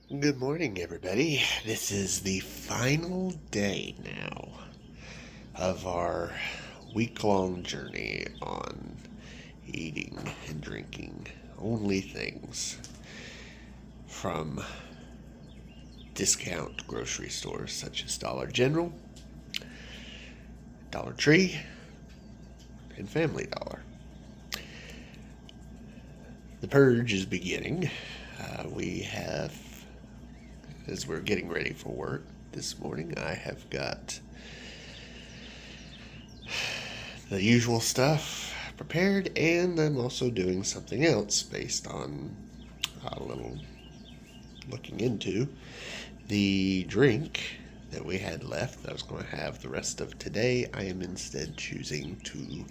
Good morning, everybody. This is the final day now of our week-long journey on eating and drinking only things from discount grocery stores such as Dollar General, Dollar Tree, and Family Dollar. The purge is beginning. We have, as we're getting ready for work this morning, I have got the usual stuff prepared, and I'm also doing something else based on a little looking into the drink that we had left that I was going to have the rest of today. I am instead choosing to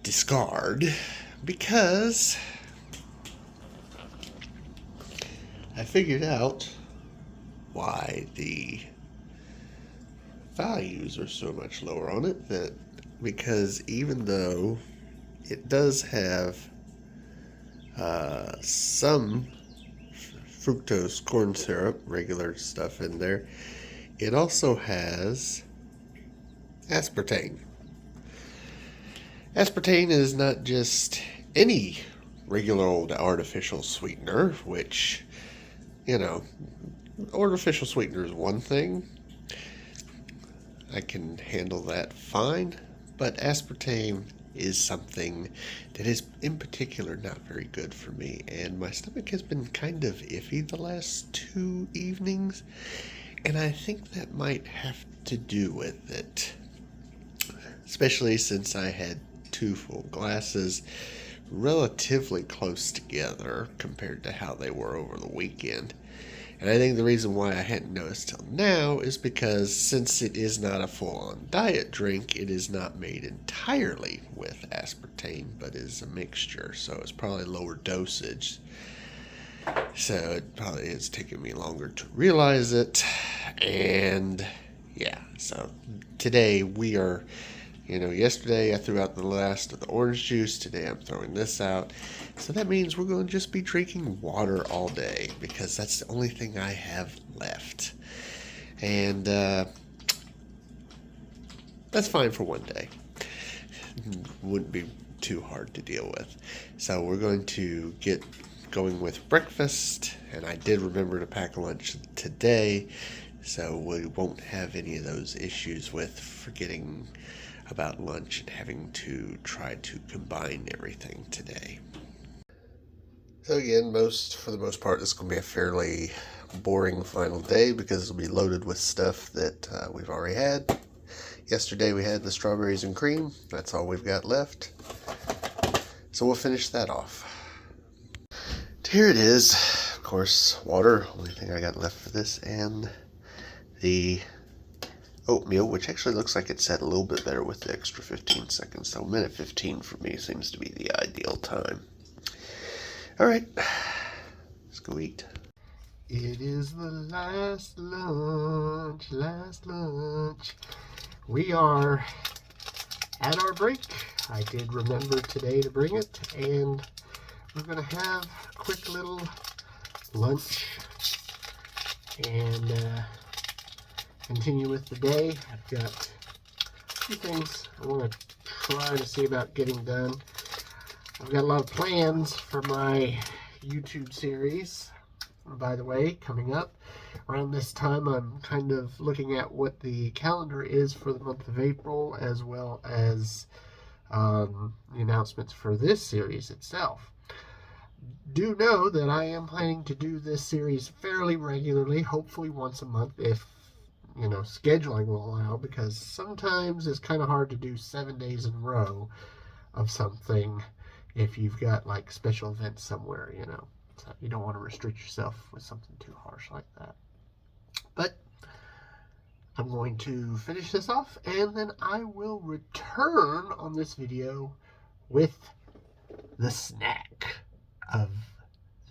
discard because I figured out why the values are so much lower on it. That because even though it does have some fructose corn syrup, regular stuff in there, it also has aspartame. Aspartame is not just any regular old artificial sweetener, which, artificial sweetener is one thing. I can handle that fine, but aspartame is something that is in particular not very good for me, and my stomach has been kind of iffy the last 2 evenings, and I think that might have to do with it, especially since I had 2 full glasses relatively close together compared to how they were over the weekend. And I think the reason why I hadn't noticed till now is because since it is not a full-on diet drink, it is not made entirely with aspartame, but is a mixture, so it's probably lower dosage. So it probably is taking me longer to realize it. And yeah, so today we are, yesterday I threw out the last of the orange juice. Today I'm throwing this out. So that means we're going to just be drinking water all day because that's the only thing I have left. And that's fine for one day. Wouldn't be too hard to deal with. So we're going to get going with breakfast. And I did remember to pack a lunch today, so we won't have any of those issues with forgetting about lunch and having to try to combine everything today. So again, for the most part, this is going to be a fairly boring final day because it'll be loaded with stuff that we've already had. Yesterday we had the strawberries and cream. That's all we've got left. So we'll finish that off. Here it is. Of course, water, only thing I got left for this, and the oatmeal, which actually looks like it's set a little bit better with the extra 15 seconds. So minute 15 for me seems to be the ideal time. All right, let's go eat. It is the last lunch. We are at our break. I did remember today to bring it, and we're going to have a quick little lunch and continue with the day. I've got a few things I want to try to see about getting done. I've got a lot of plans for my YouTube series, by the way, coming up. Around this time, I'm kind of looking at what the calendar is for the month of April, as well as the announcements for this series itself. Do know that I am planning to do this series fairly regularly, hopefully once a month if scheduling will allow, because sometimes it's kind of hard to do 7 days in a row of something if you've got like special events somewhere, so you don't want to restrict yourself with something too harsh like that. But I'm going to finish this off, and then I will return on this video with the snack of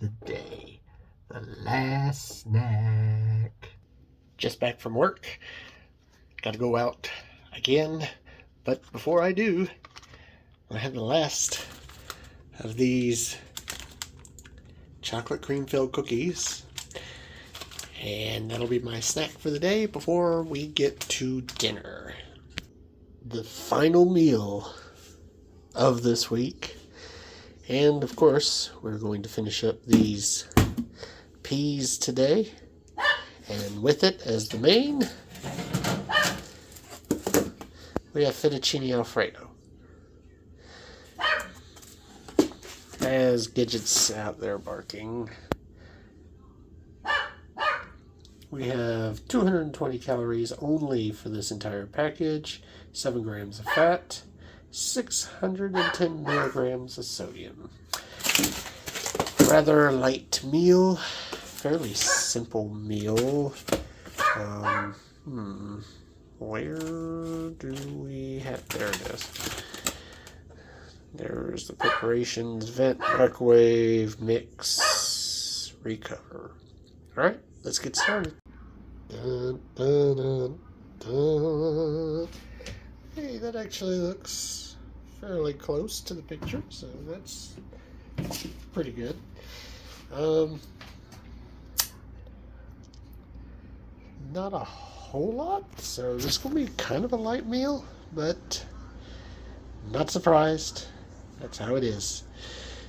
the day, the last snack. Just back from work. Gotta go out again. But before I do, I have the last of these chocolate cream filled cookies. And that'll be my snack for the day before we get to dinner. The final meal of this week. And of course, we're going to finish up these peas today. And with it as the main, we have fettuccine alfredo. As Gidget's out there barking. We have 220 calories only for this entire package, 7 grams of fat, 610 milligrams of sodium. Rather light meal, fairly simple meal. Where do we have, there it is. There's the preparations, vent, microwave, mix, recover. Alright, let's get started. Dun, dun, dun, dun. Hey, that actually looks fairly close to the picture, so that's pretty good. Not a whole lot, so this is going to be kind of a light meal, but not surprised. That's how it is.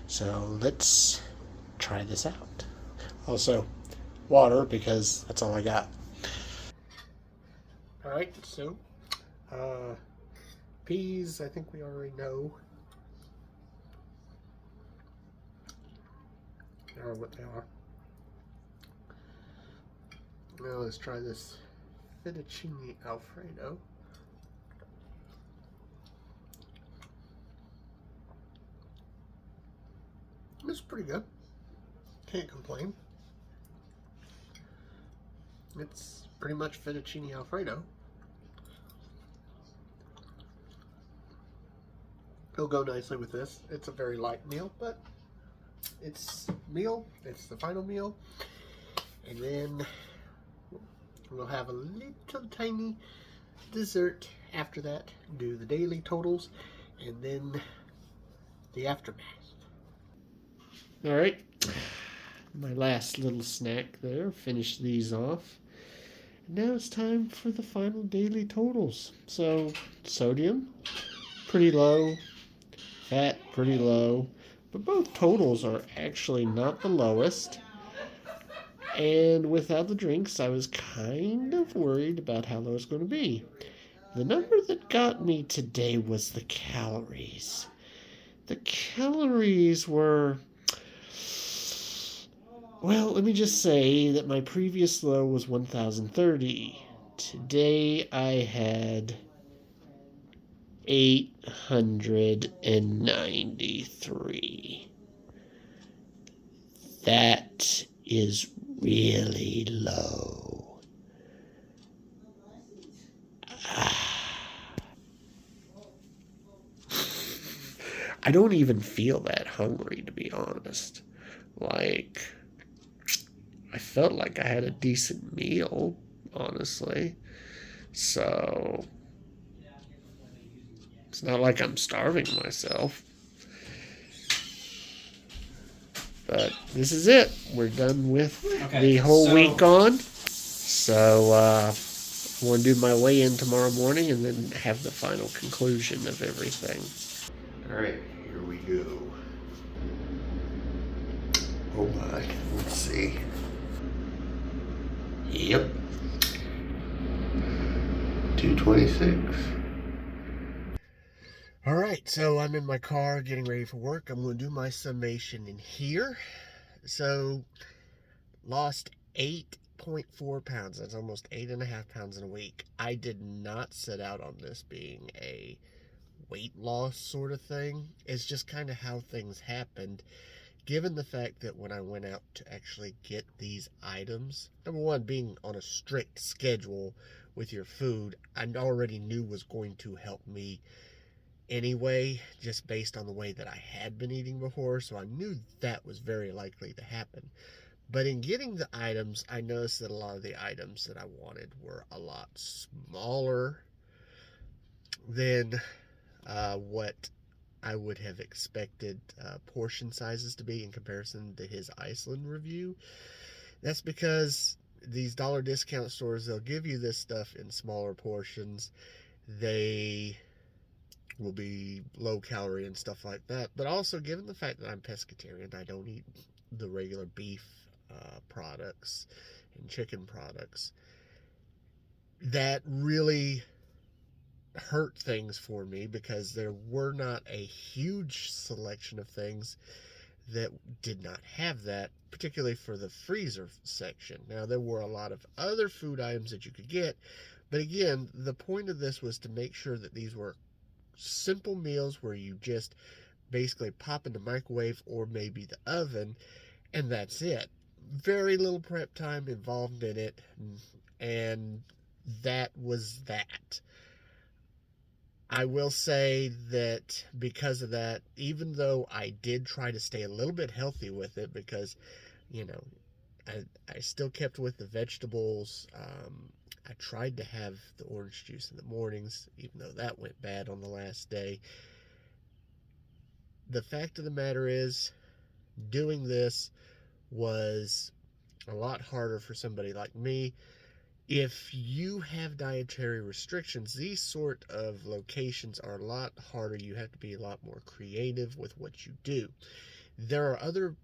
So let's try this out. Also, water, because that's all I got. Alright, so peas, I think we already know what they are. Now let's try this fettuccine alfredo. It's pretty good. Can't complain. It's pretty much fettuccine alfredo. It'll go nicely with this. It's a very light meal, but it's meal. It's the final meal. And then we'll have a little tiny dessert after that. Do the daily totals and then the aftermath. Alright, my last little snack there. Finish these off. Now it's time for the final daily totals. So, sodium, pretty low. Fat, pretty low. But both totals are actually not the lowest. And without the drinks, I was kind of worried about how low it's going to be. The number that got me today was the calories. The calories were... Well, let me just say that my previous low was 1,030. Today I had 893. That is really low. I don't even feel that hungry, to be honest. Like, I felt like I had a decent meal, honestly. So, it's not like I'm starving myself. But this is it. We're done with the whole week on. So, I'm going to do my weigh-in tomorrow morning and then have the final conclusion of everything. Alright, here we go. Oh my, let's see. Yep. 226. Alright, so I'm in my car getting ready for work. I'm going to do my summation in here. So, lost 8.4 pounds. That's almost 8.5 pounds in a week. I did not set out on this being a weight loss sort of thing. It's just kind of how things happened. Given the fact that when I went out to actually get these items, number one, being on a strict schedule with your food, I already knew was going to help me anyway, just based on the way that I had been eating before, so I knew that was very likely to happen. But in getting the items, I noticed that a lot of the items that I wanted were a lot smaller than what I would have expected portion sizes to be in comparison to his Iceland review. That's because these dollar discount stores, they'll give you this stuff in smaller portions. They will be low calorie and stuff like that. But also, given the fact that I'm pescatarian, I don't eat the regular beef products and chicken products. That really hurt things for me because there were not a huge selection of things that did not have that, particularly for the freezer section. Now, there were a lot of other food items that you could get, but again, the point of this was to make sure that these were simple meals where you just basically pop in the microwave or maybe the oven, and that's it. Very little prep time involved in it, and that was that. I will say that because of that, even though I did try to stay a little bit healthy with it, because, you know, I still kept with the vegetables. I tried to have the orange juice in the mornings, even though that went bad on the last day. The fact of the matter is, doing this was a lot harder for somebody like me. If you have dietary restrictions, these sort of locations are a lot harder. You have to be a lot more creative with what you do. There are other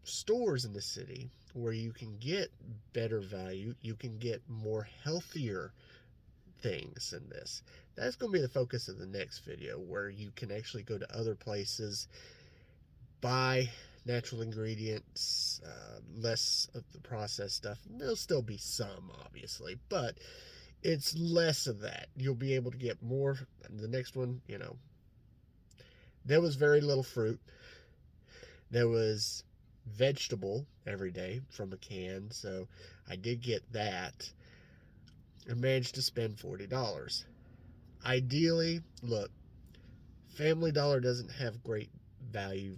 stores in the city where you can get better value. You can get more healthier things than this. That's going to be the focus of the next video, where you can actually go to other places, buy natural ingredients, less of the processed stuff. There'll still be some, obviously, but it's less of that. You'll be able to get more. The next one, there was very little fruit. There was vegetable every day from a can, so I did get that. I managed to spend $40. Ideally, look, Family Dollar doesn't have great value.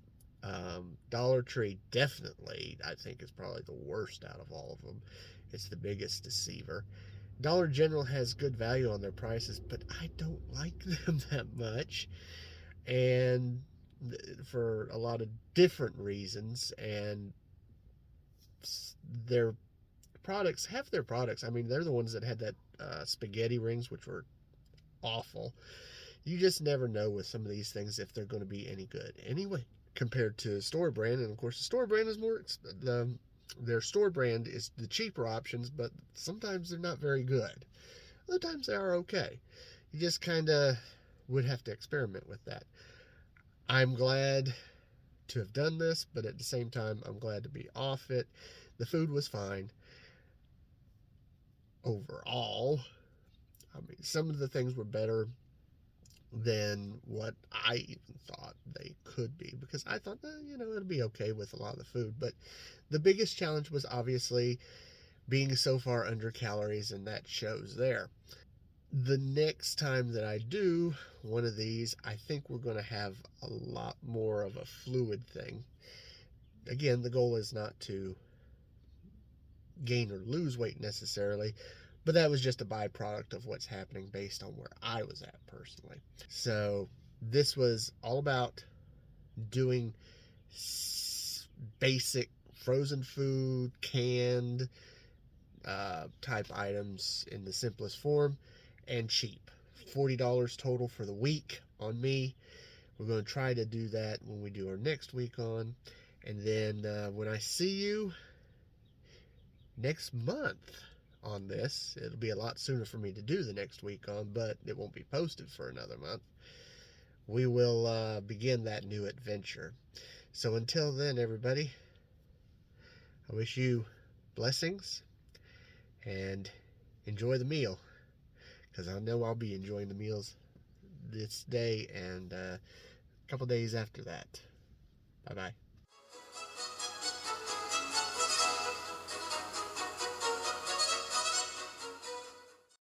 Dollar Tree definitely, I think, is probably the worst out of all of them. It's the biggest deceiver. Dollar General has good value on their prices, but I don't like them that much, and for a lot of different reasons. And their products, half their products, I mean, they're the ones that had that spaghetti rings, which were awful. You just never know with some of these things if they're going to be any good anyway, compared to store brand. And of course, the store brand is more, their store brand is the cheaper options, but sometimes they're not very good. Other times they are okay. You just kind of would have to experiment with that. I'm glad to have done this, but at the same time, I'm glad to be off it. The food was fine overall. I mean, some of the things were better than what I even thought they could be, because I thought, it'd be okay with a lot of the food. But the biggest challenge was obviously being so far under calories, and that shows there. The next time that I do one of these, I think we're going to have a lot more of a fluid thing. Again, the goal is not to gain or lose weight necessarily, but that was just a byproduct of what's happening based on where I was at personally. So this was all about doing basic frozen food, canned type items in the simplest form and cheap. $40 total for the week on me. We're going to try to do that when we do our next week on. And then when I see you next month on this, it'll be a lot sooner for me to do the next week on, but it won't be posted for another month. We will begin that new adventure. So until then, everybody, I wish you blessings and enjoy the meal, because I know I'll be enjoying the meals this day and a couple days after that. Bye-bye.